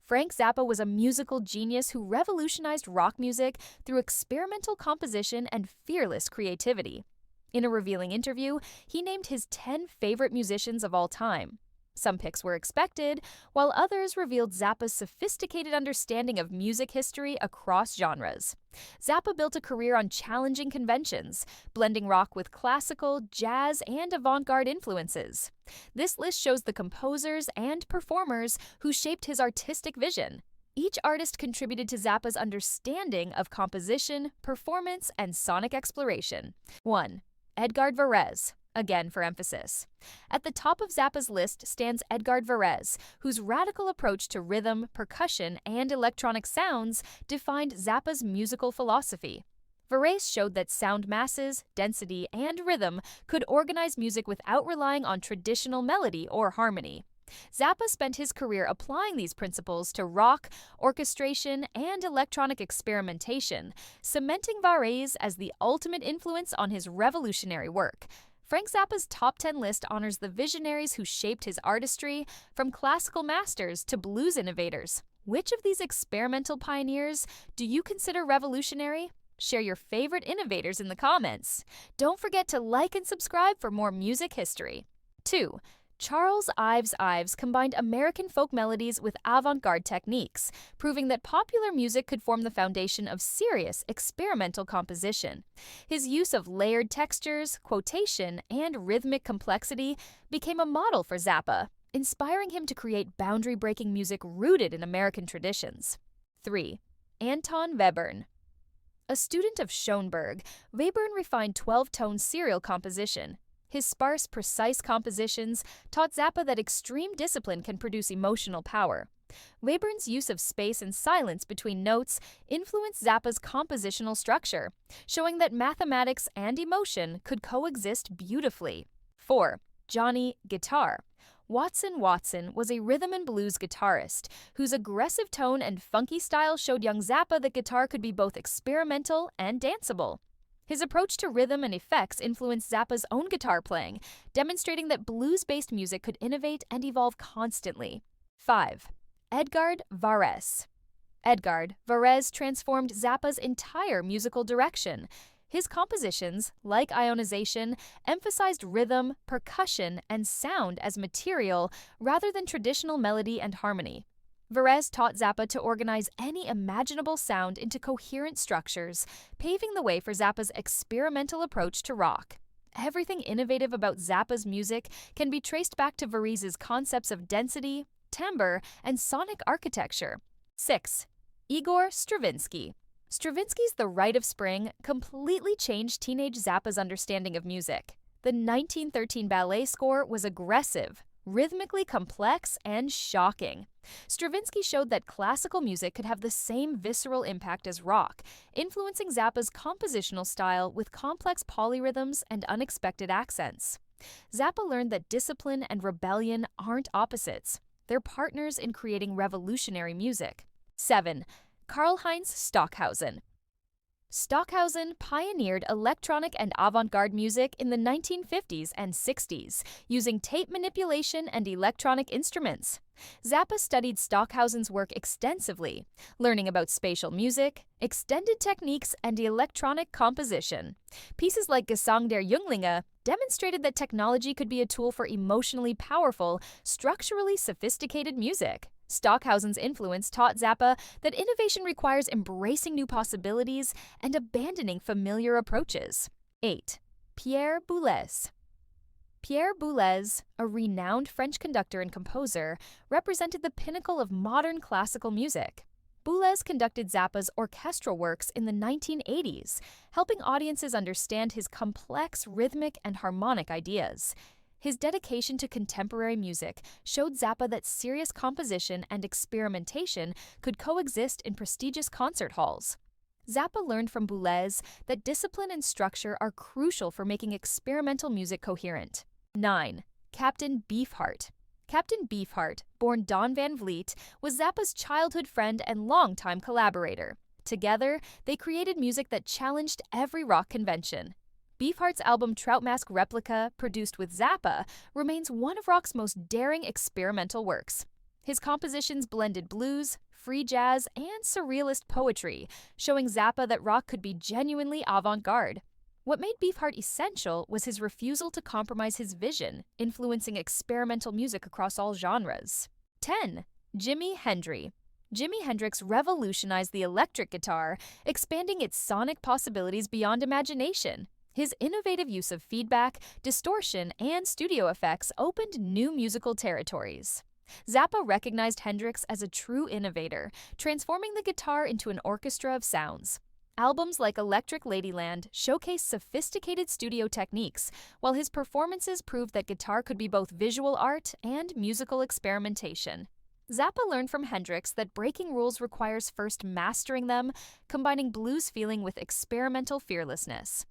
Frank Zappa was a musical genius who revolutionized rock music through experimental composition and fearless creativity. In a revealing interview, he named his 10 favorite musicians of all time. Some picks were expected, while others revealed Zappa's sophisticated understanding of music history across genres. Zappa built a career on challenging conventions, blending rock with classical, jazz, and avant-garde influences. This list shows the composers and performers who shaped his artistic vision. Each artist contributed to Zappa's understanding of composition, performance, and sonic exploration. 1. Edgar Varese. Again for emphasis. At the top of Zappa's list stands Edgar Varese, whose radical approach to rhythm, percussion, and electronic sounds defined Zappa's musical philosophy. Varese showed that sound masses, density, and rhythm could organize music without relying on traditional melody or harmony. Zappa spent his career applying these principles to rock, orchestration, and electronic experimentation, cementing Varese as the ultimate influence on his revolutionary work. Frank Zappa's top 10 list honors the visionaries who shaped his artistry, from classical masters to blues innovators. Which of these experimental pioneers do you consider revolutionary? Share your favorite innovators in the comments. Don't forget to like and subscribe for more music history. 2. Charles Ives combined American folk melodies with avant-garde techniques, proving that popular music could form the foundation of serious experimental composition. His use of layered textures, quotation, and rhythmic complexity became a model for Zappa, inspiring him to create boundary-breaking music rooted in American traditions. 3. Anton Webern. A student of Schoenberg, Webern refined 12-tone serial composition. His sparse, precise compositions taught Zappa that extreme discipline can produce emotional power. Webern's use of space and silence between notes influenced Zappa's compositional structure, showing that mathematics and emotion could coexist beautifully. 4. Johnny Guitar. Watson was a rhythm and blues guitarist whose aggressive tone and funky style showed young Zappa that guitar could be both experimental and danceable. His approach to rhythm and effects influenced Zappa's own guitar playing, demonstrating that blues-based music could innovate and evolve constantly. 5. Edgar Varese. Edgar Varese transformed Zappa's entire musical direction. His compositions, like Ionization, emphasized rhythm, percussion, and sound as material rather than traditional melody and harmony. Varese taught Zappa to organize any imaginable sound into coherent structures, paving the way for Zappa's experimental approach to rock. Everything innovative about Zappa's music can be traced back to Varese's concepts of density, timbre, and sonic architecture. 6. Igor Stravinsky. Stravinsky's The Rite of Spring completely changed teenage Zappa's understanding of music. The 1913 ballet score was aggressive, rhythmically complex, and shocking. Stravinsky showed that classical music could have the same visceral impact as rock, influencing Zappa's compositional style with complex polyrhythms and unexpected accents. Zappa learned that discipline and rebellion aren't opposites. They're partners in creating revolutionary music. 7. Karlheinz Stockhausen. Stockhausen pioneered electronic and avant-garde music in the 1950s and 60s, using tape manipulation and electronic instruments. Zappa studied Stockhausen's work extensively, learning about spatial music, extended techniques, and electronic composition. Pieces like Gesang der Junglinge demonstrated that technology could be a tool for emotionally powerful, structurally sophisticated music. Stockhausen's influence taught Zappa that innovation requires embracing new possibilities and abandoning familiar approaches. 8. Pierre Boulez. Pierre Boulez, a renowned French conductor and composer, represented the pinnacle of modern classical music. Boulez conducted Zappa's orchestral works in the 1980s, helping audiences understand his complex rhythmic and harmonic ideas. His dedication to contemporary music showed Zappa that serious composition and experimentation could coexist in prestigious concert halls. Zappa learned from Boulez that discipline and structure are crucial for making experimental music coherent. 9. Captain Beefheart. Captain Beefheart, born Don Van Vliet, was Zappa's childhood friend and longtime collaborator. Together, they created music that challenged every rock convention. Beefheart's album Trout Mask Replica, produced with Zappa, remains one of rock's most daring experimental works. His compositions blended blues, free jazz, and surrealist poetry, showing Zappa that rock could be genuinely avant-garde. What made Beefheart essential was his refusal to compromise his vision, influencing experimental music across all genres. 10. Jimi Hendrix. Jimi Hendrix revolutionized the electric guitar, expanding its sonic possibilities beyond imagination. His innovative use of feedback, distortion, and studio effects opened new musical territories. Zappa recognized Hendrix as a true innovator, transforming the guitar into an orchestra of sounds. Albums like Electric Ladyland showcased sophisticated studio techniques, while his performances proved that guitar could be both visual art and musical experimentation. Zappa learned from Hendrix that breaking rules requires first mastering them, combining blues feeling with experimental fearlessness.